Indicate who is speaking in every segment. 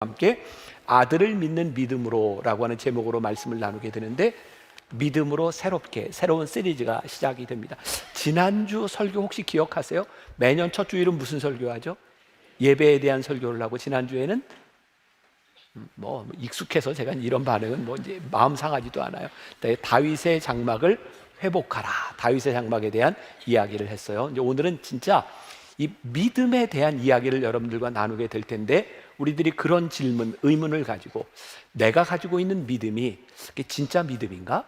Speaker 1: 함께 아들을 믿는 믿음으로라고 하는 제목으로 말씀을 나누게 되는데, 믿음으로 새로운 시리즈가 시작이 됩니다. 지난주 설교 혹시 기억하세요? 매년 첫 주일은 무슨 설교하죠? 예배에 대한 설교를 하고, 지난주에는 익숙해서 제가 이런 반응은 이제 마음 상하지도 않아요. 다윗의 장막을 회복하라, 다윗의 장막에 대한 이야기를 했어요. 이제 오늘은 진짜 이 믿음에 대한 이야기를 여러분들과 나누게 될 텐데, 우리들이 그런 질문, 의문을 가지고 내가 가지고 있는 믿음이 진짜 믿음인가?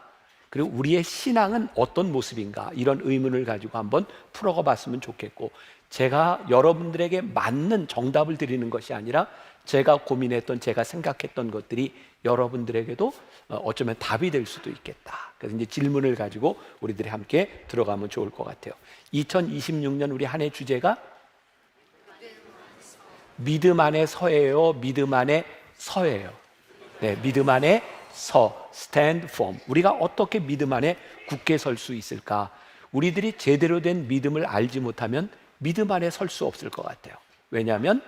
Speaker 1: 그리고 우리의 신앙은 어떤 모습인가? 이런 의문을 가지고 한번 풀어가 봤으면 좋겠고, 제가 여러분들에게 맞는 정답을 드리는 것이 아니라 제가 고민했던, 제가 생각했던 것들이 여러분들에게도 어쩌면 답이 될 수도 있겠다. 그래서 이제 질문을 가지고 우리들이 함께 들어가면 좋을 것 같아요. 2026년 우리 한 해 주제가 믿음 안에 서예요, 믿음 안에 서예요. 네, 믿음 안에 서, stand firm. 우리가 어떻게 믿음 안에 굳게 설 수 있을까? 우리들이 제대로 된 믿음을 알지 못하면 믿음 안에 설 수 없을 것 같아요. 왜냐하면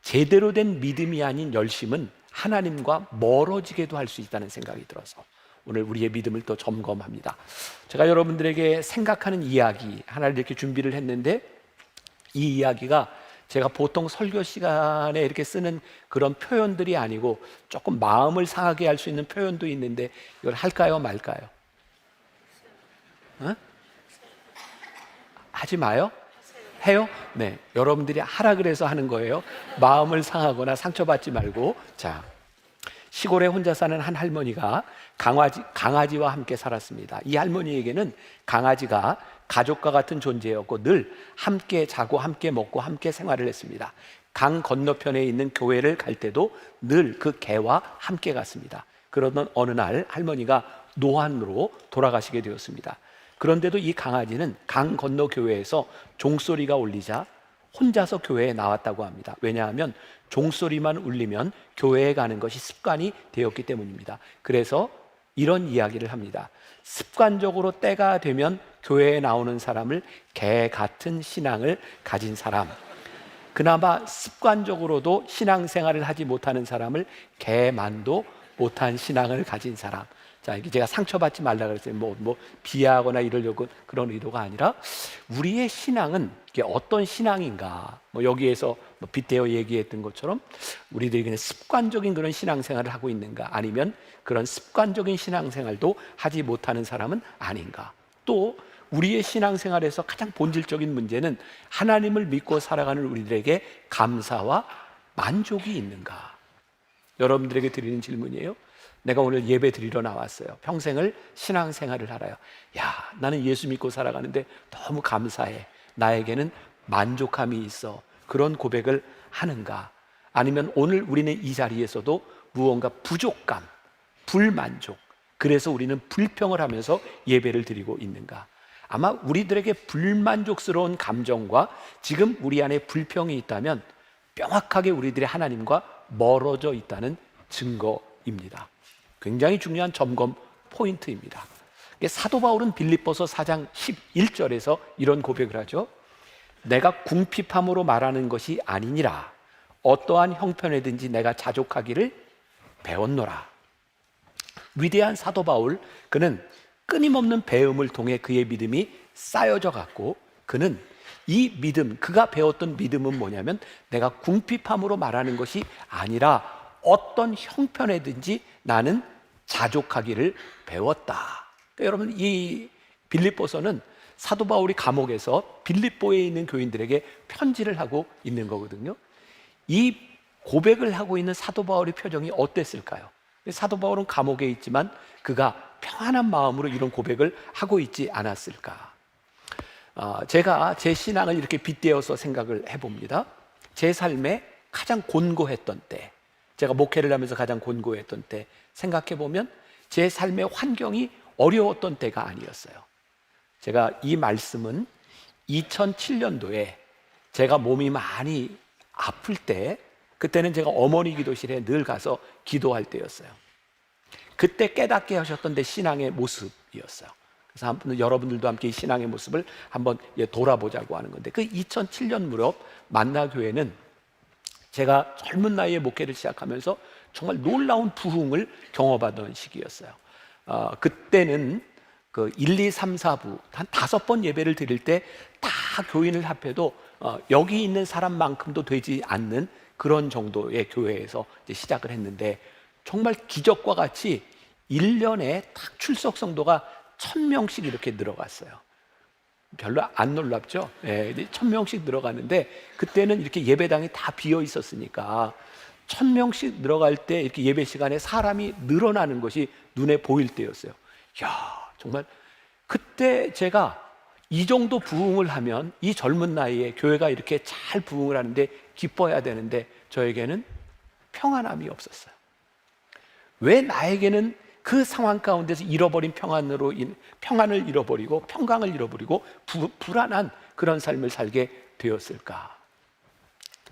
Speaker 1: 제대로 된 믿음이 아닌 열심은 하나님과 멀어지게도 할 수 있다는 생각이 들어서 오늘 우리의 믿음을 또 점검합니다. 제가 여러분들에게 생각하는 이야기 하나를 이렇게 준비를 했는데, 이 이야기가 제가 보통 설교 시간에 이렇게 쓰는 그런 표현들이 아니고 조금 마음을 상하게 할 수 있는 표현도 있는데, 이걸 할까요 말까요? 하지 마요? 해요? 네, 여러분들이 하라 그래서 하는 거예요. 마음을 상하거나 상처받지 말고. 자, 시골에 혼자 사는 한 할머니가 강아지와 함께 살았습니다. 이 할머니에게는 강아지가 가족과 같은 존재였고 늘 함께 자고 함께 먹고 함께 생활을 했습니다. 강 건너편에 있는 교회를 갈 때도 늘 그 개와 함께 갔습니다. 그러던 어느 날 할머니가 노안으로 돌아가시게 되었습니다. 그런데도 이 강아지는 강 건너 교회에서 종소리가 울리자 혼자서 교회에 나왔다고 합니다. 왜냐하면 종소리만 울리면 교회에 가는 것이 습관이 되었기 때문입니다. 그래서 이런 이야기를 합니다. 습관적으로 때가 되면 교회에 나오는 사람을 개 같은 신앙을 가진 사람, 그나마 습관적으로도 신앙생활을 하지 못하는 사람을 개만도 못한 신앙을 가진 사람. 자, 이게 제가 상처받지 말라 그랬어요. 비하하거나 이러려고 그런 의도가 아니라, 우리의 신앙은 이게 어떤 신앙인가? 여기에서 빗대어 얘기했던 것처럼 우리들이 그냥 습관적인 그런 신앙생활을 하고 있는가? 아니면 그런 습관적인 신앙생활도 하지 못하는 사람은 아닌가? 또 우리의 신앙생활에서 가장 본질적인 문제는 하나님을 믿고 살아가는 우리들에게 감사와 만족이 있는가? 여러분들에게 드리는 질문이에요. 내가 오늘 예배 드리러 나왔어요. 평생을 신앙생활을 하라요. 야, 나는 예수 믿고 살아가는데 너무 감사해. 나에게는 만족함이 있어. 그런 고백을 하는가? 아니면 오늘 우리는 이 자리에서도 무언가 부족감, 불만족, 그래서 우리는 불평을 하면서 예배를 드리고 있는가? 아마 우리들에게 불만족스러운 감정과 지금 우리 안에 불평이 있다면 명확하게 우리들이 하나님과 멀어져 있다는 증거입니다. 굉장히 중요한 점검 포인트입니다. 사도 바울은 빌립보서 4장 11절에서 이런 고백을 하죠. 내가 궁핍함으로 말하는 것이 아니니라. 어떠한 형편에든지 내가 자족하기를 배웠노라. 위대한 사도 바울, 그는 끊임없는 배움을 통해 그의 믿음이 쌓여져 갔고, 그는 이 믿음, 그가 배웠던 믿음은 뭐냐면 내가 궁핍함으로 말하는 것이 아니라 어떤 형편에든지 나는 자족하기를 배웠다. 그러니까 여러분, 이 빌립보서는 사도 바울이 감옥에서 빌립보에 있는 교인들에게 편지를 하고 있는 거거든요. 이 고백을 하고 있는 사도 바울의 표정이 어땠을까요? 사도 바울은 감옥에 있지만 그가 평안한 마음으로 이런 고백을 하고 있지 않았을까? 제가 제 신앙을 이렇게 빗대어서 생각을 해봅니다. 제 삶에 가장 곤고했던 때, 제가 목회를 하면서 가장 곤고했던 때 생각해보면 제 삶의 환경이 어려웠던 때가 아니었어요. 제가 이 말씀은 2007년도에 제가 몸이 많이 아플 때, 그때는 제가 어머니 기도실에 늘 가서 기도할 때였어요. 그때 깨닫게 하셨던 내 신앙의 모습이었어요. 그래서 한번 여러분들도 함께 이 신앙의 모습을 한번 돌아보자고 하는 건데, 그 2007년 무렵 만나교회는 제가 젊은 나이에 목회를 시작하면서 정말 놀라운 부흥을 경험하던 시기였어요. 그때는 그 1, 2, 3, 4부 한 5번 예배를 드릴 때 다 교인을 합해도 여기 있는 사람만큼도 되지 않는 그런 정도의 교회에서 이제 시작을 했는데, 정말 기적과 같이 1년에 딱 출석 성도가 1,000명씩 이렇게 늘어갔어요. 별로 안 놀랍죠? 예, 1,000명씩 늘어갔는데, 그때는 이렇게 예배당이 다 비어 있었으니까 1,000명씩 늘어갈 때 이렇게 예배 시간에 사람이 늘어나는 것이 눈에 보일 때였어요. 야, 정말 그때 제가 이 정도 부흥을 하면 이 젊은 나이에 교회가 이렇게 잘 부흥을 하는데 기뻐해야 되는데, 저에게는 평안함이 없었어요. 왜 나에게는 그 상황 가운데서 잃어버린 평안을 잃어버리고 평강을 잃어버리고 불안한 그런 삶을 살게 되었을까?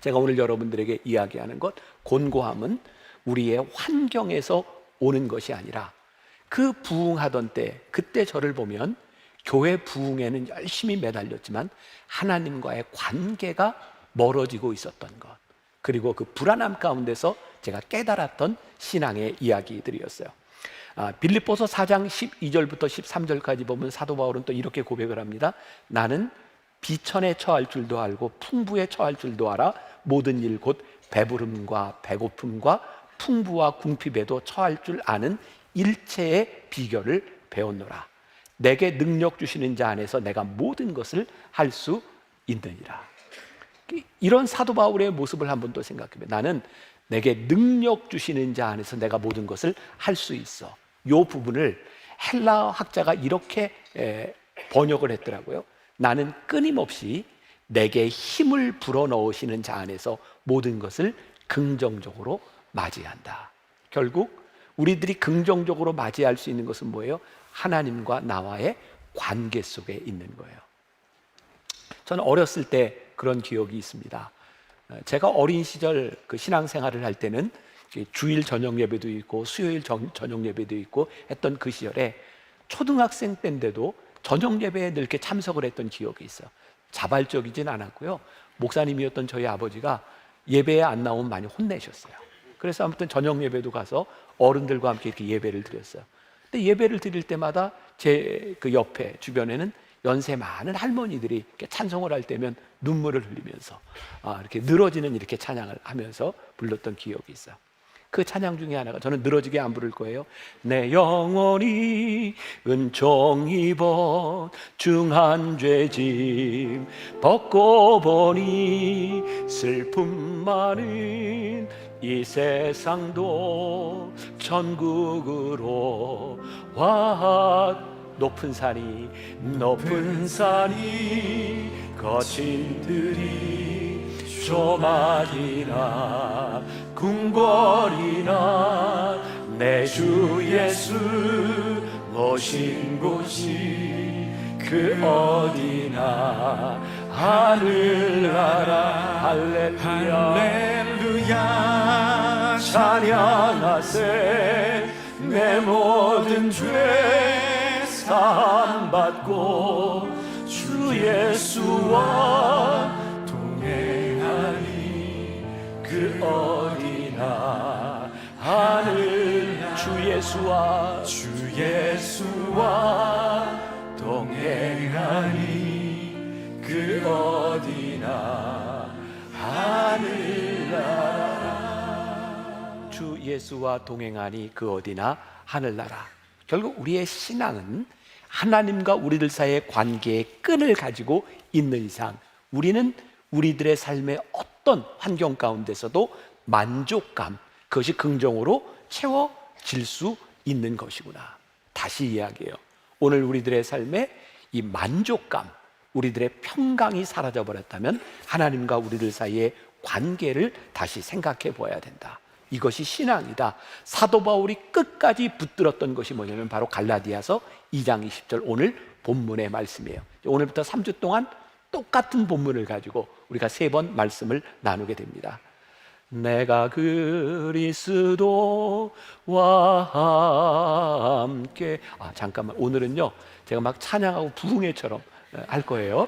Speaker 1: 제가 오늘 여러분들에게 이야기하는 것, 곤고함은 우리의 환경에서 오는 것이 아니라, 그 부흥하던 때, 그때 저를 보면 교회 부흥에는 열심히 매달렸지만 하나님과의 관계가 멀어지고 있었던 것, 그리고 그 불안함 가운데서 제가 깨달았던 신앙의 이야기들이었어요. 빌립보서 4장 12절부터 13절까지 보면 사도 바울은 또 이렇게 고백을 합니다. 나는 비천에 처할 줄도 알고 풍부에 처할 줄도 알아 모든 일 곧 배부름과 배고픔과 풍부와 궁핍에도 처할 줄 아는 일체의 비결을 배웠노라. 내게 능력 주시는 자 안에서 내가 모든 것을 할 수 있느니라. 이런 사도 바울의 모습을 한번 또 생각해봐요. 나는 내게 능력 주시는 자 안에서 내가 모든 것을 할 수 있어. 이 부분을 헬라 학자가 이렇게 번역을 했더라고요. 나는 끊임없이 내게 힘을 불어넣으시는 자 안에서 모든 것을 긍정적으로 맞이한다. 결국 우리들이 긍정적으로 맞이할 수 있는 것은 뭐예요? 하나님과 나와의 관계 속에 있는 거예요. 저는 어렸을 때 그런 기억이 있습니다. 제가 어린 시절 그 신앙생활을 할 때는 주일 저녁 예배도 있고 수요일 저녁 예배도 있고 했던 그 시절에, 초등학생 때인데도 저녁 예배에 늘 이렇게 참석을 했던 기억이 있어요. 자발적이진 않았고요. 목사님이었던 저희 아버지가 예배에 안 나오면 많이 혼내셨어요. 그래서 아무튼 저녁 예배도 가서 어른들과 함께 이렇게 예배를 드렸어요. 근데 예배를 드릴 때마다 제 그 옆에 주변에는 연세 많은 할머니들이 이렇게 찬송을 할 때면 눈물을 흘리면서 이렇게 늘어지는 이렇게 찬양을 하면서 불렀던 기억이 있어요. 그 찬양 중에 하나가, 저는 늘어지게 안 부를 거예요. 내 영혼이 은총 입어 중한 죄짐 벗고 보니 슬픔 많은 이 세상도 천국으로 와. 높은 산이 거친 들이 조마디나 궁궐이나 내 주 예수 모신 곳이 그 어디나 하늘나라 할렐루야 찬양하세 내 모든 죄 사함 받고 주 예수와 동행하니 그 어디나 하늘 주 예수와 동행하니 그 어디나 하늘나라. 주 예수와 동행하니 그 어디나 하늘나라. 결국 우리의 신앙은 하나님과 우리들 사이의 관계의 끈을 가지고 있는 이상, 우리는 우리들의 삶의 어떤 환경 가운데서도 만족감, 그것이 긍정으로 채워질 수 있는 것이구나. 다시 이야기해요. 오늘 우리들의 삶에 이 만족감, 우리들의 평강이 사라져 버렸다면 하나님과 우리들 사이의 관계를 다시 생각해 보아야 된다. 이것이 신앙이다. 사도 바울이 끝까지 붙들었던 것이 뭐냐면 바로 갈라디아서 2장 20절 오늘 본문의 말씀이에요. 오늘부터 3주 동안 똑같은 본문을 가지고 우리가 3번 말씀을 나누게 됩니다. 내가 그리스도와 함께 잠깐만, 오늘은요 제가 막 찬양하고 부흥회처럼 할 거예요.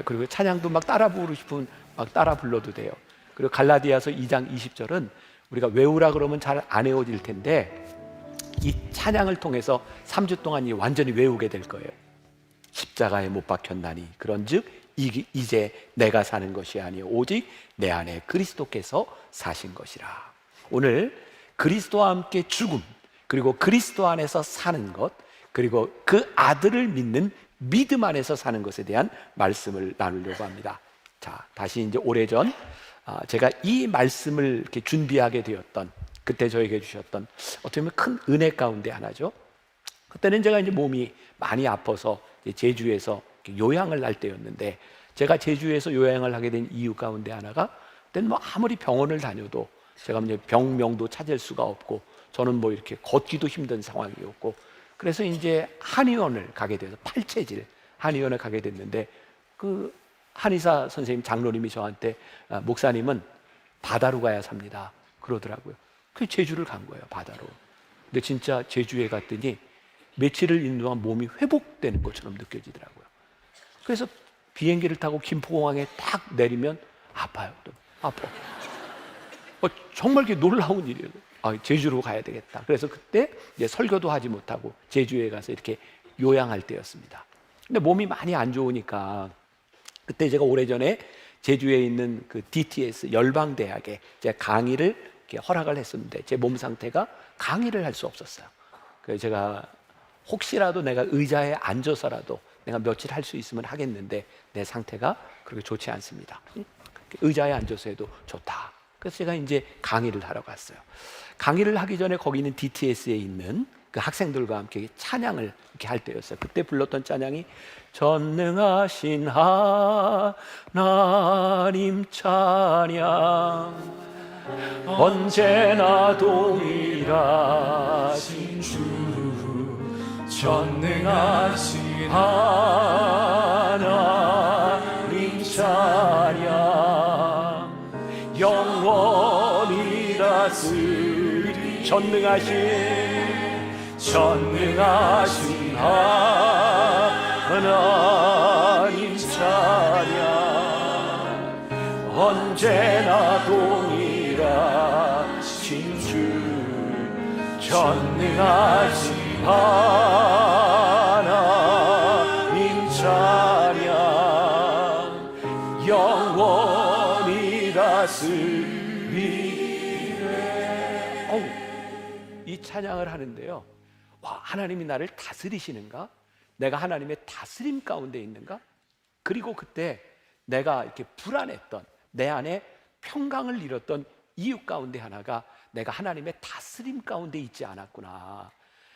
Speaker 1: 그리고 찬양도 막 따라 부르고 싶으면 막 따라 불러도 돼요. 그리고 갈라디아서 2장 20절은 우리가 외우라 그러면 잘 안 외워질 텐데 이 찬양을 통해서 3주 동안 완전히 외우게 될 거예요. 십자가에 못 박혔나니 그런즉 이제 내가 사는 것이 아니요 오직 내 안에 그리스도께서 사신 것이라. 오늘 그리스도와 함께 죽음, 그리고 그리스도 안에서 사는 것, 그리고 그 아들을 믿는 믿음 안에서 사는 것에 대한 말씀을 나누려고 합니다. 자, 다시 이제 오래전 제가 이 말씀을 이렇게 준비하게 되었던, 그때 저에게 주셨던 어떻게 보면 큰 은혜 가운데 하나죠. 그때는 제가 이제 몸이 많이 아파서 제주에서 요양을 할 때였는데, 제가 제주에서 요양을 하게 된 이유 가운데 하나가, 그때는 뭐 아무리 병원을 다녀도 제가 이제 병명도 찾을 수가 없고, 저는 뭐 이렇게 걷기도 힘든 상황이었고, 그래서 이제 한의원을 가게 돼서 팔체질 한의원을 가게 됐는데, 그 한의사 선생님 장로님이 저한테 목사님은 바다로 가야 삽니다 그러더라고요. 그 제주를 간 거예요, 바다로. 근데 진짜 제주에 갔더니 며칠을 있는 동안 몸이 회복되는 것처럼 느껴지더라고요. 그래서 비행기를 타고 김포공항에 딱 내리면 아파요. 또 아파. 정말 이게 놀라운 일이에요. 제주로 가야 되겠다. 그래서 그때 이제 설교도 하지 못하고 제주에 가서 이렇게 요양할 때였습니다. 근데 몸이 많이 안 좋으니까 그때 제가 오래전에 제주에 있는 그 DTS 열방대학에 제가 강의를 이렇게 허락을 했었는데, 제 몸 상태가 강의를 할 수 없었어요. 그래서 제가 혹시라도 내가 의자에 앉아서라도 내가 며칠 할 수 있으면 하겠는데 내 상태가 그렇게 좋지 않습니다. 의자에 앉아서 해도 좋다. 그래서 제가 이제 강의를 하러 갔어요. 강의를 하기 전에 거기 있는 DTS에 있는 그 학생들과 함께 찬양을 이렇게 할 때였어요. 그때 불렀던 찬양이 전능하신 하나님 찬양, 언제나 동일하신 주, 전능하신 하나님 찬양, 영원히 다스리 전능하신 하나님 찬양, 언제나 동일하신 주, 전능하신 하나님 찬양, 영원히 다스리네. 이 찬양을 하는데요, 와, 하나님이 나를 다스리시는가? 내가 하나님의 다스림 가운데 있는가? 그리고 그때 내가 이렇게 불안했던, 내 안에 평강을 잃었던 이유 가운데 하나가 내가 하나님의 다스림 가운데 있지 않았구나,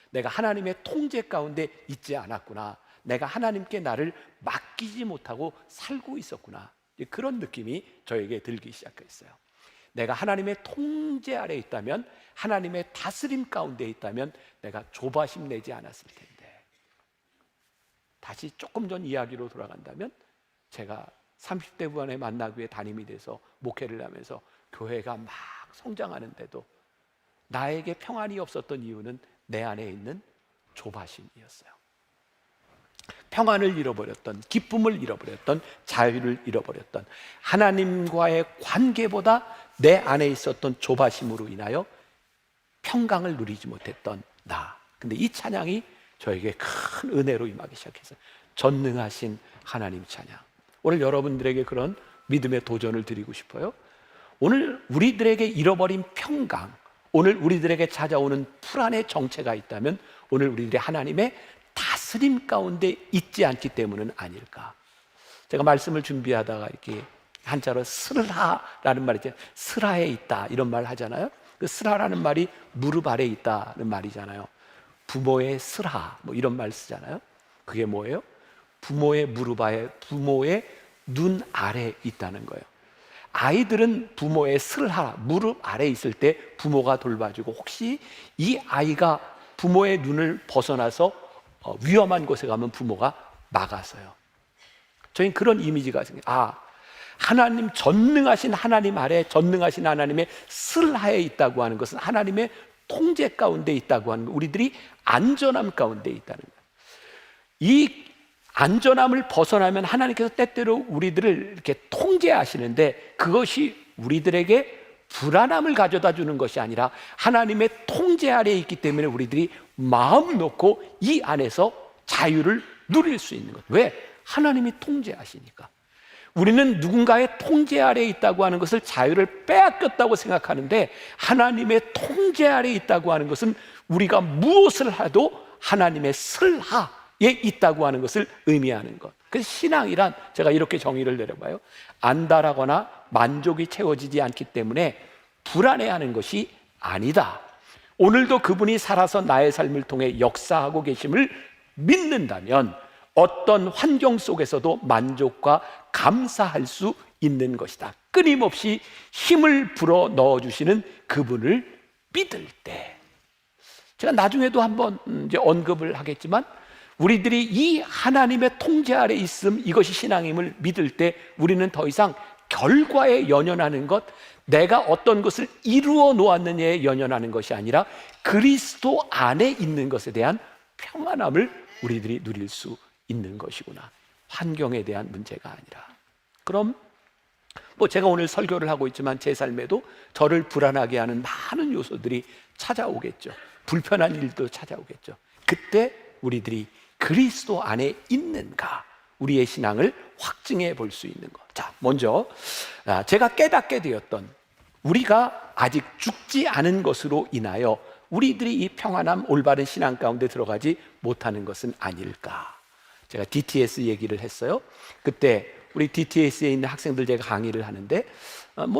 Speaker 1: 내가 하나님의 통제 가운데 있지 않았구나, 내가 하나님께 나를 맡기지 못하고 살고 있었구나, 그런 느낌이 저에게 들기 시작했어요. 내가 하나님의 통제 아래 있다면, 하나님의 다스림 가운데 있다면 내가 조바심 내지 않았을 텐데. 다시 조금 전 이야기로 돌아간다면, 제가 30대 후반에 만나교회 담임이 돼서 목회를 하면서 교회가 막 성장하는데도 나에게 평안이 없었던 이유는 내 안에 있는 조바심이었어요. 평안을 잃어버렸던, 기쁨을 잃어버렸던, 자유를 잃어버렸던, 하나님과의 관계보다 내 안에 있었던 조바심으로 인하여 평강을 누리지 못했던 나. 근데 이 찬양이 저에게 큰 은혜로 임하기 시작했어요. 전능하신 하나님 찬양. 오늘 여러분들에게 그런 믿음의 도전을 드리고 싶어요. 오늘 우리들에게 잃어버린 평강, 오늘 우리들에게 찾아오는 불안의 정체가 있다면 오늘 우리들이 하나님의 다스림 가운데 있지 않기 때문은 아닐까. 제가 말씀을 준비하다가 이렇게 한자로 스라라는 말이 있잖아요. 스라에 있다 이런 말 하잖아요. 그 스라라는 말이 무릎 아래에 있다는 말이잖아요. 부모의 스라 뭐 이런 말 쓰잖아요. 그게 뭐예요? 부모의 무릎 아래, 부모의 눈 아래에 있다는 거예요. 아이들은 부모의 스라, 무릎 아래에 있을 때 부모가 돌봐주고, 혹시 이 아이가 부모의 눈을 벗어나서 위험한 곳에 가면 부모가 막아서요. 저희는 그런 이미지가 생겨요. 하나님, 전능하신 하나님 아래, 전능하신 하나님의 슬하에 있다고 하는 것은 하나님의 통제 가운데 있다고 하는 거예요. 우리들이 안전함 가운데 있다는 거예요. 이 안전함을 벗어나면 하나님께서 때때로 우리들을 이렇게 통제하시는데, 그것이 우리들에게 불안함을 가져다 주는 것이 아니라 하나님의 통제 아래에 있기 때문에 우리들이 마음 놓고 이 안에서 자유를 누릴 수 있는 것. 왜? 하나님이 통제하시니까. 우리는 누군가의 통제 아래에 있다고 하는 것을 자유를 빼앗겼다고 생각하는데, 하나님의 통제 아래에 있다고 하는 것은 우리가 무엇을 해도 하나님의 슬하에 있다고 하는 것을 의미하는 것. 그래서 신앙이란, 제가 이렇게 정의를 내려봐요. 안달하거나 만족이 채워지지 않기 때문에 불안해하는 것이 아니다. 오늘도 그분이 살아서 나의 삶을 통해 역사하고 계심을 믿는다면 어떤 환경 속에서도 만족과 감사할 수 있는 것이다. 끊임없이 힘을 불어 넣어주시는 그분을 믿을 때, 제가 나중에도 한번 이제 언급을 하겠지만, 우리들이 이 하나님의 통제 아래 있음, 이것이 신앙임을 믿을 때 우리는 더 이상 결과에 연연하는 것, 내가 어떤 것을 이루어 놓았느냐에 연연하는 것이 아니라 그리스도 안에 있는 것에 대한 평안함을 우리들이 누릴 수 있는 것이구나. 환경에 대한 문제가 아니라. 그럼 제가 오늘 설교를 하고 있지만 제 삶에도 저를 불안하게 하는 많은 요소들이 찾아오겠죠. 불편한 일도 찾아오겠죠. 그때 우리들이 그리스도 안에 있는가, 우리의 신앙을 확증해 볼 수 있는 것. 자, 먼저 제가 깨닫게 되었던, 우리가 아직 죽지 않은 것으로 인하여 우리들이 이 평안함, 올바른 신앙 가운데 들어가지 못하는 것은 아닐까. 제가 DTS 얘기를 했어요. 그때 우리 DTS에 있는 학생들 제가 강의를 하는데,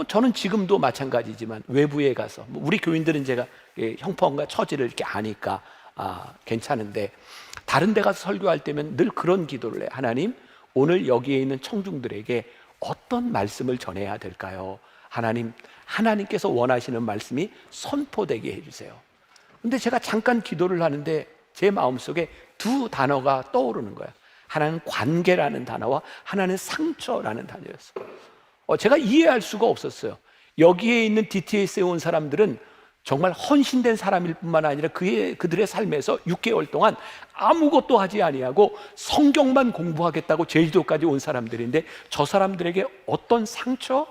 Speaker 1: 저는 지금도 마찬가지지만 외부에 가서, 우리 교인들은 제가 형편과 처지를 이렇게 아니까 괜찮은데, 다른 데 가서 설교할 때면 늘 그런 기도를 해요. 하나님, 오늘 여기에 있는 청중들에게 어떤 말씀을 전해야 될까요? 하나님, 하나님께서 원하시는 말씀이 선포되게 해주세요. 근데 제가 잠깐 기도를 하는데 제 마음속에 두 단어가 떠오르는 거예요. 하나는 관계라는 단어와 하나는 상처라는 단어였어요. 제가 이해할 수가 없었어요. 여기에 있는 DTS에 온 사람들은 정말 헌신된 사람일 뿐만 아니라 그들의 삶에서 6개월 동안 아무것도 하지 아니하고 성경만 공부하겠다고 제주도까지 온 사람들인데, 저 사람들에게 어떤 상처?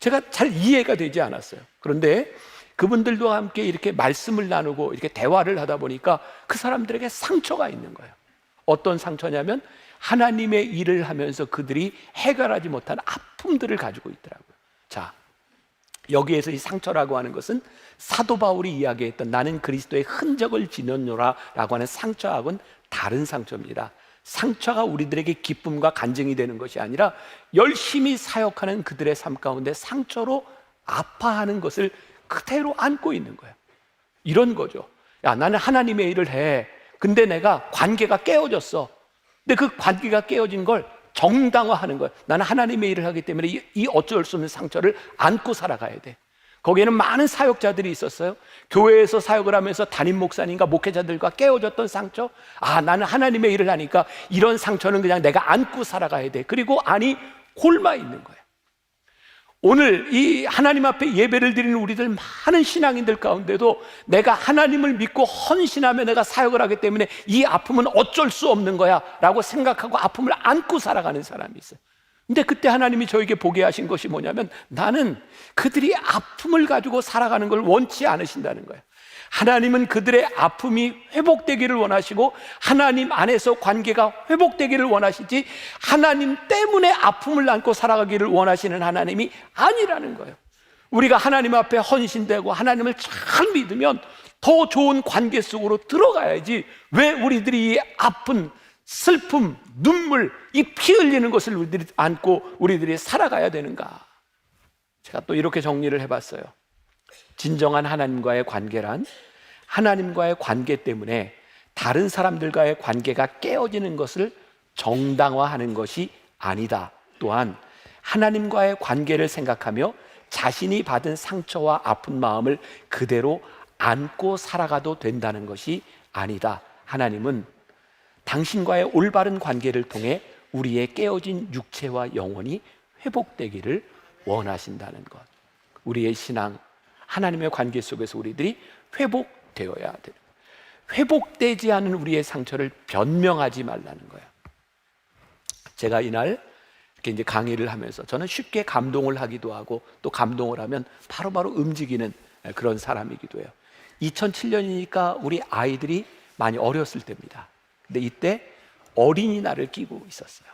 Speaker 1: 제가 잘 이해가 되지 않았어요. 그런데 그분들과 함께 이렇게 말씀을 나누고 이렇게 대화를 하다 보니까 그 사람들에게 상처가 있는 거예요. 어떤 상처냐면 하나님의 일을 하면서 그들이 해결하지 못한 아픔들을 가지고 있더라고요. 자, 여기에서 이 상처라고 하는 것은 사도 바울이 이야기했던 나는 그리스도의 흔적을 지녔노라 라고 하는 상처하고는 다른 상처입니다. 상처가 우리들에게 기쁨과 간증이 되는 것이 아니라 열심히 사역하는 그들의 삶 가운데 상처로 아파하는 것을 그대로 안고 있는 거예요. 이런 거죠. 야, 나는 하나님의 일을 해. 근데 내가 관계가 깨어졌어. 근데 그 관계가 깨어진 걸 정당화하는 거예요. 나는 하나님의 일을 하기 때문에 이 어쩔 수 없는 상처를 안고 살아가야 돼. 거기에는 많은 사역자들이 있었어요. 교회에서 사역을 하면서 담임 목사님과 목회자들과 깨어졌던 상처. 나는 하나님의 일을 하니까 이런 상처는 그냥 내가 안고 살아가야 돼. 그리고 안이 곪아 있는 거예요. 오늘 이 하나님 앞에 예배를 드리는 우리들 많은 신앙인들 가운데도 내가 하나님을 믿고 헌신하며 내가 사역을 하기 때문에 이 아픔은 어쩔 수 없는 거야 라고 생각하고 아픔을 안고 살아가는 사람이 있어요. 근데 그때 하나님이 저에게 보게 하신 것이 뭐냐면, 나는 그들이 아픔을 가지고 살아가는 걸 원치 않으신다는 거예요. 하나님은 그들의 아픔이 회복되기를 원하시고 하나님 안에서 관계가 회복되기를 원하시지, 하나님 때문에 아픔을 안고 살아가기를 원하시는 하나님이 아니라는 거예요. 우리가 하나님 앞에 헌신되고 하나님을 잘 믿으면 더 좋은 관계 속으로 들어가야지, 왜 우리들이 이 아픈 슬픔, 눈물, 이 피 흘리는 것을 우리들이 안고 우리들이 살아가야 되는가? 제가 또 이렇게 정리를 해봤어요. 진정한 하나님과의 관계란 하나님과의 관계 때문에 다른 사람들과의 관계가 깨어지는 것을 정당화하는 것이 아니다. 또한 하나님과의 관계를 생각하며 자신이 받은 상처와 아픈 마음을 그대로 안고 살아가도 된다는 것이 아니다. 하나님은 당신과의 올바른 관계를 통해 우리의 깨어진 육체와 영혼이 회복되기를 원하신다는 것. 우리의 신앙, 하나님의 관계 속에서 우리들이 회복되어야 돼요. 회복되지 않은 우리의 상처를 변명하지 말라는 거예요. 제가 이날 이렇게 이제 강의를 하면서 저는 쉽게 감동을 하기도 하고 또 감동을 하면 바로바로 움직이는 그런 사람이기도 해요. 2007년이니까 우리 아이들이 많이 어렸을 때입니다. 근데 이때 어린이날을 끼고 있었어요.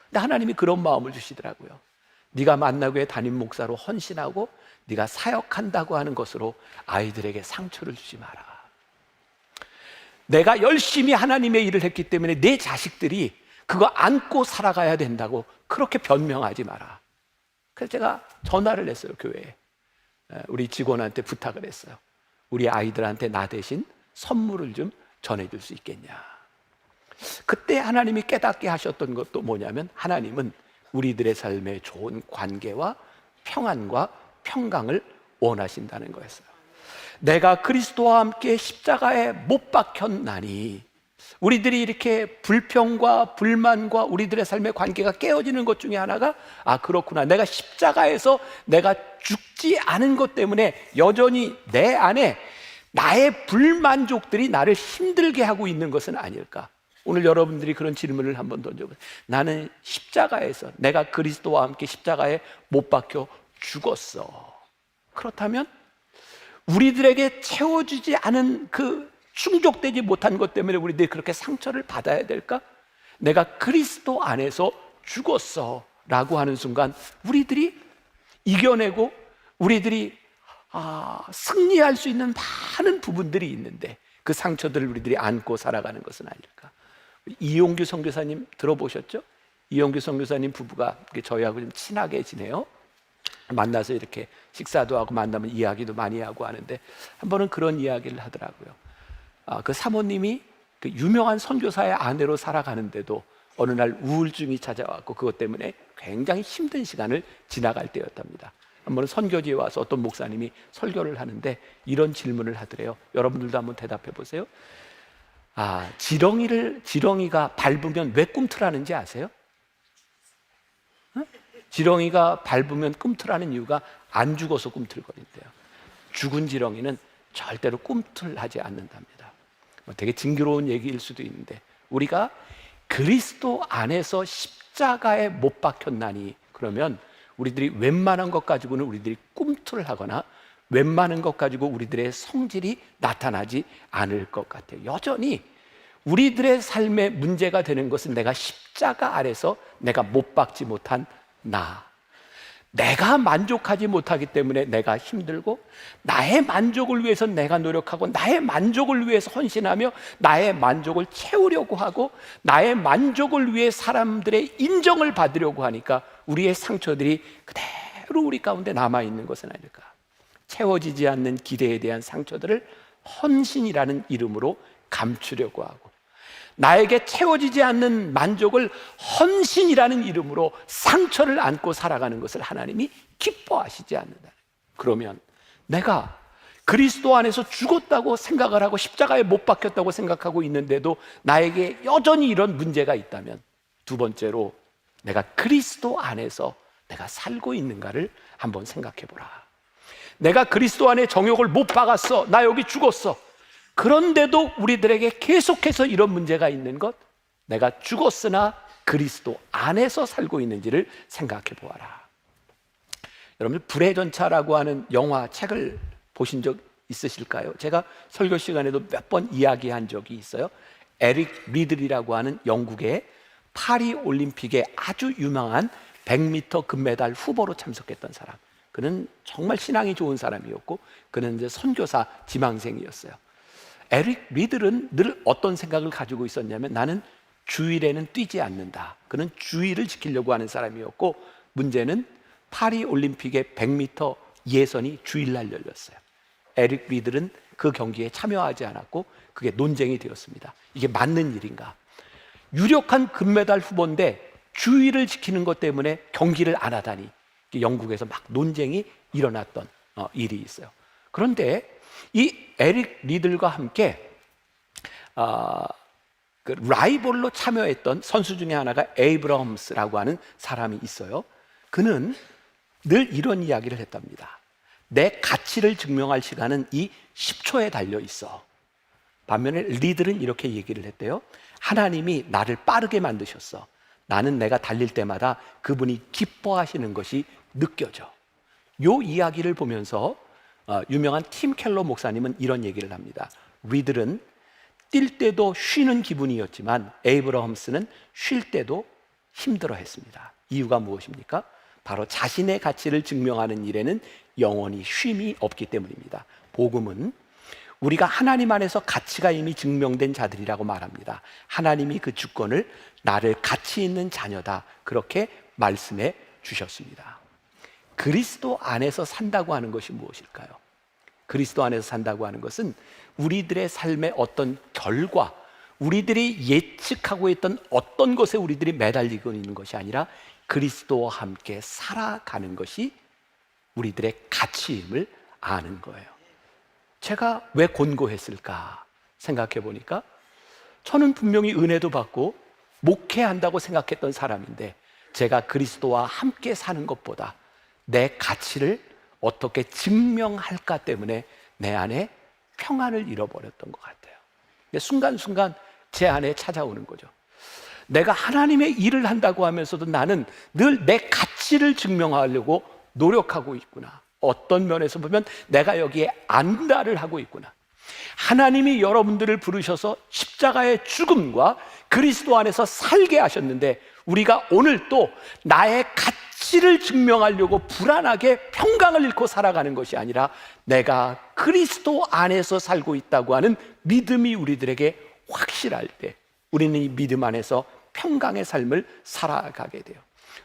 Speaker 1: 근데 하나님이 그런 마음을 주시더라고요. 네가 만나교회 담임 목사로 헌신하고 네가 사역한다고 하는 것으로 아이들에게 상처를 주지 마라. 내가 열심히 하나님의 일을 했기 때문에 내 자식들이 그거 안고 살아가야 된다고 그렇게 변명하지 마라. 그래서 제가 전화를 했어요. 교회에 우리 직원한테 부탁을 했어요. 우리 아이들한테 나 대신 선물을 좀 전해줄 수 있겠냐. 그때 하나님이 깨닫게 하셨던 것도 뭐냐면, 하나님은 우리들의 삶에 좋은 관계와 평안과 평강을 원하신다는 거였어요. 내가 그리스도와 함께 십자가에 못 박혔나니, 우리들이 이렇게 불평과 불만과 우리들의 삶의 관계가 깨어지는 것 중에 하나가, 아 그렇구나, 내가 십자가에서 내가 죽지 않은 것 때문에 여전히 내 안에 나의 불만족들이 나를 힘들게 하고 있는 것은 아닐까. 오늘 여러분들이 그런 질문을 한번 던져보세요. 나는 십자가에서, 내가 그리스도와 함께 십자가에 못 박혀 죽었어. 그렇다면 우리들에게 채워주지 않은 그 충족되지 못한 것 때문에 우리들이 그렇게 상처를 받아야 될까? 내가 그리스도 안에서 죽었어 라고 하는 순간 우리들이 이겨내고 우리들이 승리할 수 있는 많은 부분들이 있는데 그 상처들을 우리들이 안고 살아가는 것은 아닐까. 이용규 선교사님 들어보셨죠? 이용규 선교사님 부부가 저희하고 좀 친하게 지내요. 만나서 이렇게 식사도 하고 만나면 이야기도 많이 하고 하는데, 한 번은 그런 이야기를 하더라고요. 그 사모님이 그 유명한 선교사의 아내로 살아가는데도 어느 날 우울증이 찾아왔고 그것 때문에 굉장히 힘든 시간을 지나갈 때였답니다. 한 번은 선교지에 와서 어떤 목사님이 설교를 하는데 이런 질문을 하더래요. 여러분들도 한번 대답해 보세요. 지렁이가 밟으면 왜 꿈틀하는지 아세요? 지렁이가 밟으면 꿈틀하는 이유가 안 죽어서 꿈틀거린대요. 죽은 지렁이는 절대로 꿈틀하지 않는답니다. 되게 징그러운 얘기일 수도 있는데, 우리가 그리스도 안에서 십자가에 못 박혔나니, 그러면 우리들이 웬만한 것 가지고는 우리들이 꿈틀하거나 웬만한 것 가지고 우리들의 성질이 나타나지 않을 것 같아요. 여전히 우리들의 삶에 문제가 되는 것은 내가 십자가 아래서 내가 못 박지 못한 내가 만족하지 못하기 때문에 내가 힘들고, 나의 만족을 위해서 내가 노력하고 나의 만족을 위해서 헌신하며 나의 만족을 채우려고 하고 나의 만족을 위해 사람들의 인정을 받으려고 하니까 우리의 상처들이 그대로 우리 가운데 남아있는 것은 아닐까. 채워지지 않는 기대에 대한 상처들을 헌신이라는 이름으로 감추려고 하고, 나에게 채워지지 않는 만족을 헌신이라는 이름으로 상처를 안고 살아가는 것을 하나님이 기뻐하시지 않는다. 그러면 내가 그리스도 안에서 죽었다고 생각을 하고 십자가에 못 박혔다고 생각하고 있는데도 나에게 여전히 이런 문제가 있다면, 두 번째로 내가 그리스도 안에서 내가 살고 있는가를 한번 생각해 보라. 내가 그리스도 안에 정욕을 못 박았어, 나 여기 죽었어. 그런데도 우리들에게 계속해서 이런 문제가 있는 것, 내가 죽었으나 그리스도 안에서 살고 있는지를 생각해 보아라. 여러분, 불의 전차라고 하는 영화 책을 보신 적 있으실까요? 제가 설교 시간에도 몇 번 이야기한 적이 있어요. 에릭 리들이라고 하는 영국의 파리 올림픽에 아주 유명한 100m 금메달 후보로 참석했던 사람. 그는 정말 신앙이 좋은 사람이었고 그는 이제 선교사 지망생이었어요. 에릭 리들은 늘 어떤 생각을 가지고 있었냐면, 나는 주일에는 뛰지 않는다. 그는 주일을 지키려고 하는 사람이었고, 문제는 파리 올림픽의 100m 예선이 주일날 열렸어요. 에릭 리들은 그 경기에 참여하지 않았고 그게 논쟁이 되었습니다. 이게 맞는 일인가? 유력한 금메달 후보인데 주일을 지키는 것 때문에 경기를 안 하다니, 영국에서 막 논쟁이 일어났던 일이 있어요. 그런데 이 에릭 리들과 함께 그 라이벌로 참여했던 선수 중에 하나가 에이브러함스라고 하는 사람이 있어요. 그는 늘 이런 이야기를 했답니다. 내 가치를 증명할 시간은 이 10초에 달려 있어. 반면에 리들은 이렇게 얘기를 했대요. 하나님이 나를 빠르게 만드셨어. 나는 내가 달릴 때마다 그분이 기뻐하시는 것이 느껴져. 요 이야기를 보면서 유명한 팀 켈러 목사님은 이런 얘기를 합니다. 리들은 뛸 때도 쉬는 기분이었지만 에이브러함스는 쉴 때도 힘들어했습니다. 이유가 무엇입니까? 바로 자신의 가치를 증명하는 일에는 영원히 쉼이 없기 때문입니다. 복음은 우리가 하나님 안에서 가치가 이미 증명된 자들이라고 말합니다. 하나님이 그 주권을 나를 가치 있는 자녀다, 그렇게 말씀해 주셨습니다. 그리스도 안에서 산다고 하는 것이 무엇일까요? 그리스도 안에서 산다고 하는 것은 우리들의 삶의 어떤 결과, 우리들이 예측하고 있던 어떤 것에 우리들이 매달리고 있는 것이 아니라 그리스도와 함께 살아가는 것이 우리들의 가치임을 아는 거예요. 제가 왜 곤고했을까 생각해 보니까 저는 분명히 은혜도 받고 목회한다고 생각했던 사람인데, 제가 그리스도와 함께 사는 것보다 내 가치를 어떻게 증명할까 때문에 내 안에 평안을 잃어버렸던 것 같아요. 순간순간 제 안에 찾아오는 거죠. 내가 하나님의 일을 한다고 하면서도 나는 늘 내 가치를 증명하려고 노력하고 있구나. 어떤 면에서 보면 내가 여기에 안달을 하고 있구나. 하나님이 여러분들을 부르셔서 십자가의 죽음과 그리스도 안에서 살게 하셨는데, 우리가 오늘 또 나의 가치를 증명하려고 불안하게 평강을 잃고 살아가는 것이 아니라 내가 그리스도 안에서 살고 있다고 하는 믿음이 우리들에게 확실할 때 우리는 이 믿음 안에서 평강의 삶을 살아가게 돼요.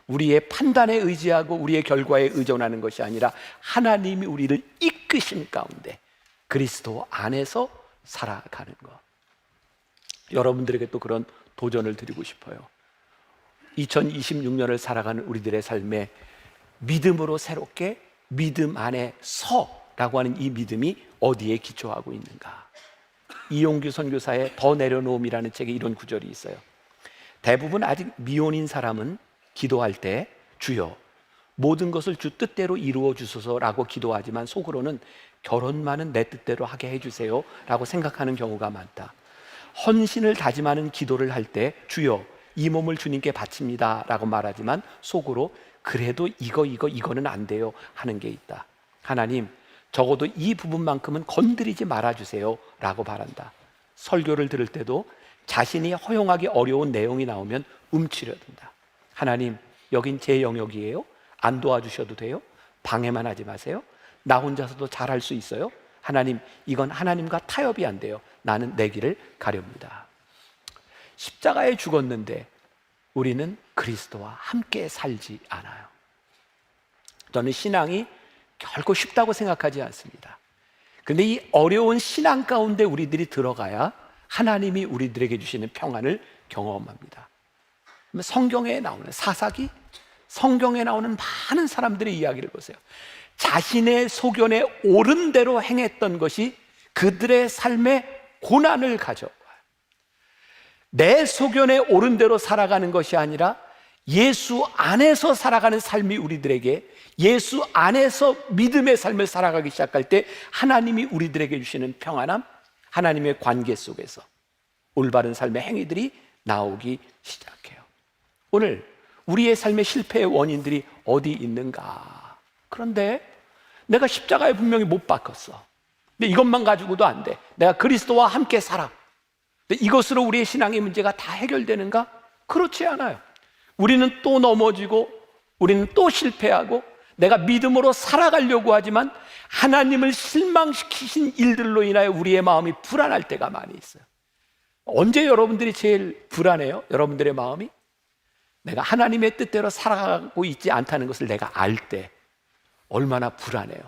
Speaker 1: 우리의 판단에 의지하고 우리의 결과에 의존하는 것이 아니라 하나님이 우리를 이끄심 가운데 그리스도 안에서 살아가는 것. 여러분들에게 또 그런 도전을 드리고 싶어요. 2026년을 살아가는 우리들의 삶에 믿음으로 새롭게 믿음 안에 서라고 하는 이 믿음이 어디에 기초하고 있는가? 이용규 선교사의 더 내려놓음이라는 책에 이런 구절이 있어요. 대부분 아직 미혼인 사람은 기도할 때 주여 모든 것을 주 뜻대로 이루어 주소서라고 기도하지만 속으로는 결혼만은 내 뜻대로 하게 해주세요 라고 생각하는 경우가 많다. 헌신을 다짐하는 기도를 할 때 주여 이 몸을 주님께 바칩니다 라고 말하지만 속으로 그래도 이거는 안 돼요 하는 게 있다. 하나님 적어도 이 부분만큼은 건드리지 말아주세요 라고 바란다. 설교를 들을 때도 자신이 허용하기 어려운 내용이 나오면 움츠려 든다. 하나님 여긴 제 영역이에요. 안 도와주셔도 돼요. 방해만 하지 마세요. 나 혼자서도 잘할 수 있어요. 하나님 이건 하나님과 타협이 안 돼요. 나는 내 길을 가렵니다. 십자가에 죽었는데 우리는 그리스도와 함께 살지 않아요. 저는 신앙이 결코 쉽다고 생각하지 않습니다. 그런데 이 어려운 신앙 가운데 우리들이 들어가야 하나님이 우리들에게 주시는 평안을 경험합니다. 성경에 나오는 사사기, 성경에 나오는 많은 사람들의 이야기를 보세요. 자신의 소견에 옳은 대로 행했던 것이 그들의 삶에 고난을 가져와요. 내 소견에 옳은 대로 살아가는 것이 아니라 예수 안에서 살아가는 삶이 우리들에게, 예수 안에서 믿음의 삶을 살아가기 시작할 때 하나님이 우리들에게 주시는 평안함, 하나님의 관계 속에서 올바른 삶의 행위들이 나오기 시작해요. 오늘 우리의 삶의 실패의 원인들이 어디 있는가? 그런데 내가 십자가에 분명히 못 박혔어. 근데 이것만 가지고도 안 돼. 내가 그리스도와 함께 살아. 근데 이것으로 우리의 신앙의 문제가 다 해결되는가? 그렇지 않아요. 우리는 또 넘어지고 우리는 또 실패하고 내가 믿음으로 살아가려고 하지만 하나님을 실망시키신 일들로 인하여 우리의 마음이 불안할 때가 많이 있어요. 언제 여러분들이 제일 불안해요? 여러분들의 마음이? 내가 하나님의 뜻대로 살아가고 있지 않다는 것을 내가 알 때 얼마나 불안해요.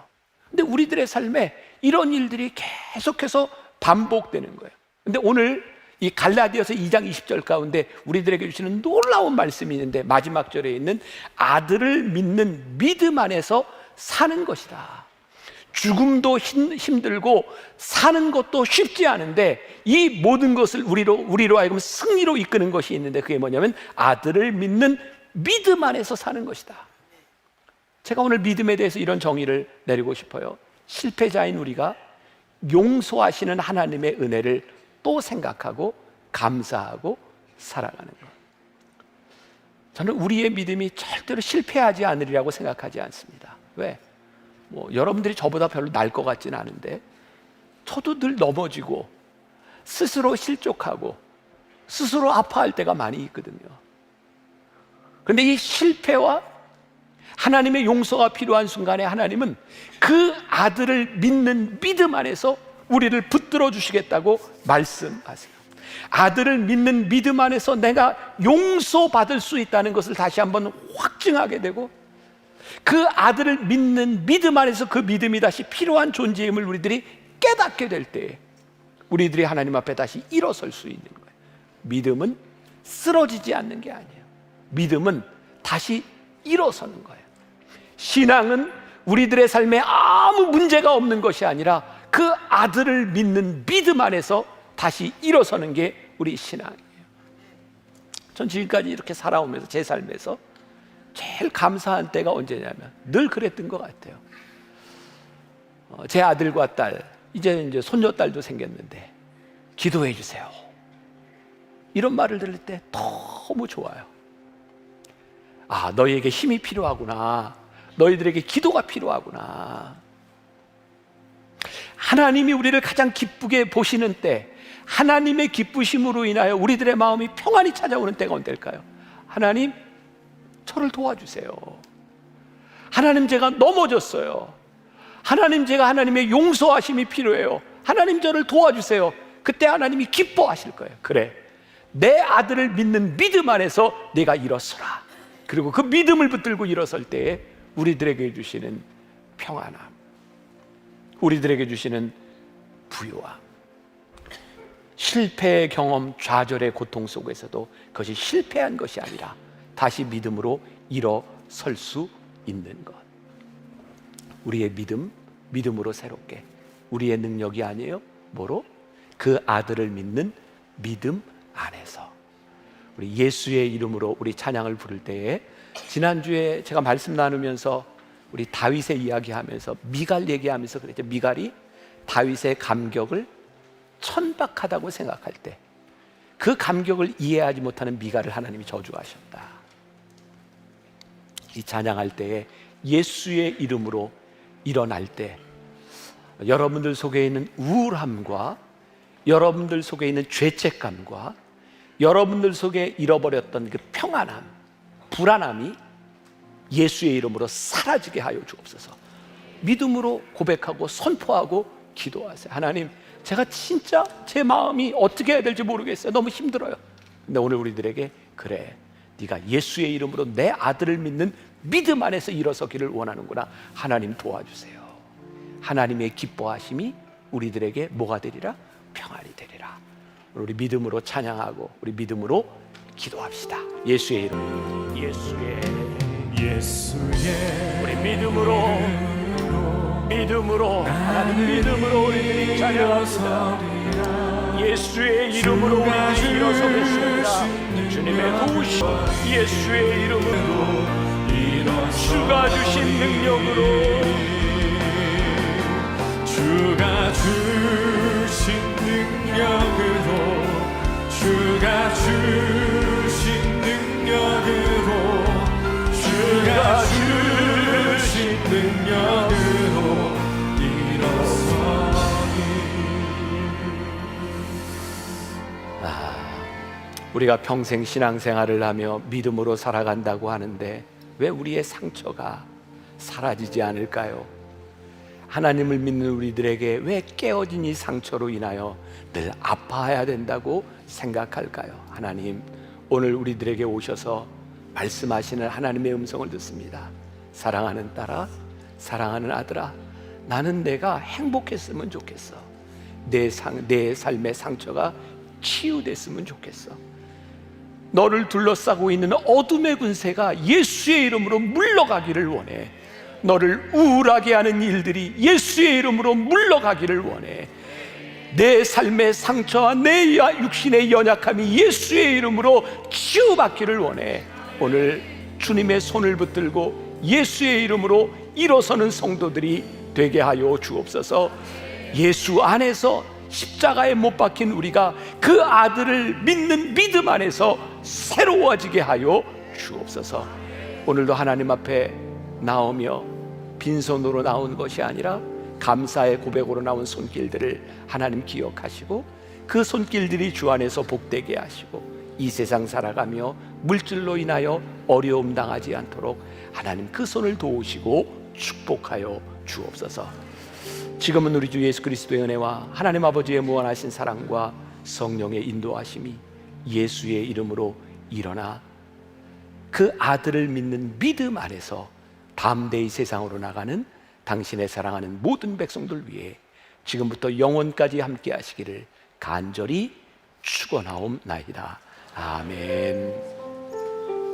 Speaker 1: 근데 우리들의 삶에 이런 일들이 계속해서 반복되는 거예요. 근데 오늘 이 갈라디아서 2장 20절 가운데 우리들에게 주시는 놀라운 말씀이 있는데 마지막 절에 있는 아들을 믿는 믿음 안에서 사는 것이다. 죽음도 힘들고 사는 것도 쉽지 않은데 이 모든 것을 우리로 하여금 승리로 이끄는 것이 있는데 그게 뭐냐면 아들을 믿는 믿음 안에서 사는 것이다. 제가 오늘 믿음에 대해서 이런 정의를 내리고 싶어요. 실패자인 우리가 용서하시는 하나님의 은혜를 또 생각하고 감사하고 살아가는 것. 저는 우리의 믿음이 절대로 실패하지 않으리라고 생각하지 않습니다. 왜? 여러분들이 저보다 별로 나을 것 같지는 않은데 저도 늘 넘어지고 스스로 실족하고 스스로 아파할 때가 많이 있거든요. 그런데 이 실패와 하나님의 용서가 필요한 순간에 하나님은 그 아들을 믿는 믿음 안에서 우리를 붙들어 주시겠다고 말씀하세요. 아들을 믿는 믿음 안에서 내가 용서받을 수 있다는 것을 다시 한번 확증하게 되고, 그 아들을 믿는 믿음 안에서 그 믿음이 다시 필요한 존재임을 우리들이 깨닫게 될 때 우리들이 하나님 앞에 다시 일어설 수 있는 거예요. 믿음은 쓰러지지 않는 게 아니에요. 믿음은 다시 일어서는 거예요. 신앙은 우리들의 삶에 아무 문제가 없는 것이 아니라 그 아들을 믿는 믿음 안에서 다시 일어서는 게 우리 신앙이에요. 전 지금까지 이렇게 살아오면서 제 삶에서 제일 감사한 때가 언제냐면 늘 그랬던 것 같아요. 제 아들과 딸, 이제 손녀딸도 생겼는데 기도해 주세요, 이런 말을 들을 때 너무 좋아요. 아, 너희에게 힘이 필요하구나, 너희들에게 기도가 필요하구나. 하나님이 우리를 가장 기쁘게 보시는 때, 하나님의 기쁘심으로 인하여 우리들의 마음이 평안히 찾아오는 때가 언제일까요? 하나님, 저를 도와주세요. 하나님, 제가 넘어졌어요. 하나님, 제가 하나님의 용서하심이 필요해요. 하나님, 저를 도와주세요. 그때 하나님이 기뻐하실 거예요. 그래, 내 아들을 믿는 믿음 안에서 내가 일어서라. 그리고 그 믿음을 붙들고 일어설 때에 우리들에게 주시는 평안함, 우리들에게 주시는 부유함, 실패의 경험, 좌절의 고통 속에서도 그것이 실패한 것이 아니라 다시 믿음으로 일어설 수 있는 것. 우리의 믿음으로 새롭게, 우리의 능력이 아니에요. 뭐로? 그 아들을 믿는 믿음 안에서. 우리 예수의 이름으로 우리 찬양을 부를 때에, 지난주에 제가 말씀 나누면서 우리 다윗의 이야기하면서 미갈 얘기하면서 그랬죠. 미갈이 다윗의 감격을 천박하다고 생각할 때 그 감격을 이해하지 못하는 미갈을 하나님이 저주하셨다. 이 찬양할 때에 예수의 이름으로 일어날 때 여러분들 속에 있는 우울함과 여러분들 속에 있는 죄책감과 여러분들 속에 잃어버렸던 그 평안함, 불안함이 예수의 이름으로 사라지게 하여 주옵소서. 믿음으로 고백하고 선포하고 기도하세요. 하나님, 제가 진짜 제 마음이 어떻게 해야 될지 모르겠어요. 너무 힘들어요. 근데 오늘 우리들에게, 그래, 네가 예수의 이름으로 내 아들을 믿는 믿음 안에서 일어서기를 원하는구나. 하나님, 도와주세요. 하나님의 기뻐하심이 우리들에게 뭐가 되리라? 평안이 되리라. 우리 믿음으로 찬양하고 우리 믿음으로 기도합시다. 예수의 이름, 예수의 우리 믿음으로 하나님, 믿음으로 우리들이 찬양합니다. 예수의 이름으로 우리들이 일어서겠습니다. 주님의 도우심, 예수의 이름으로, 주가 주신 능력으로,
Speaker 2: 주가 주신 능력으로, 주가 주신 능력으로, 주가 주신 능력으로 일어서니.
Speaker 1: 우리가 평생 신앙생활을 하며 믿음으로 살아간다고 하는데 왜 우리의 상처가 사라지지 않을까요? 하나님을 믿는 우리들에게 왜 깨어진 이 상처로 인하여 늘 아파해야 된다고 생각할까요? 하나님, 오늘 우리들에게 오셔서 말씀하시는 하나님의 음성을 듣습니다. 사랑하는 딸아, 사랑하는 아들아, 나는 내가 행복했으면 좋겠어. 내 삶의 상처가 치유됐으면 좋겠어. 너를 둘러싸고 있는 어둠의 군세가 예수의 이름으로 물러가기를 원해. 너를 우울하게 하는 일들이 예수의 이름으로 물러가기를 원해. 내 삶의 상처와 내 육신의 연약함이 예수의 이름으로 치유받기를 원해. 오늘 주님의 손을 붙들고 예수의 이름으로 일어서는 성도들이 되게 하여 주옵소서. 예수 안에서 십자가에 못 박힌 우리가 그 아들을 믿는 믿음 안에서 새로워지게 하여 주옵소서. 오늘도 하나님 앞에 나오며 빈손으로 나온 것이 아니라 감사의 고백으로 나온 손길들을 하나님 기억하시고 그 손길들이 주 안에서 복되게 하시고 이 세상 살아가며 물질로 인하여 어려움 당하지 않도록 하나님 그 손을 도우시고 축복하여 주옵소서. 지금은 우리 주 예수 그리스도의 은혜와 하나님 아버지의 무한하신 사랑과 성령의 인도하심이 예수의 이름으로 일어나 그 아들을 믿는 믿음 안에서 담대히 세상으로 나가는 당신의 사랑하는 모든 백성들 위해 지금부터 영원까지 함께 하시기를 간절히 축원하옵나이다. 아멘.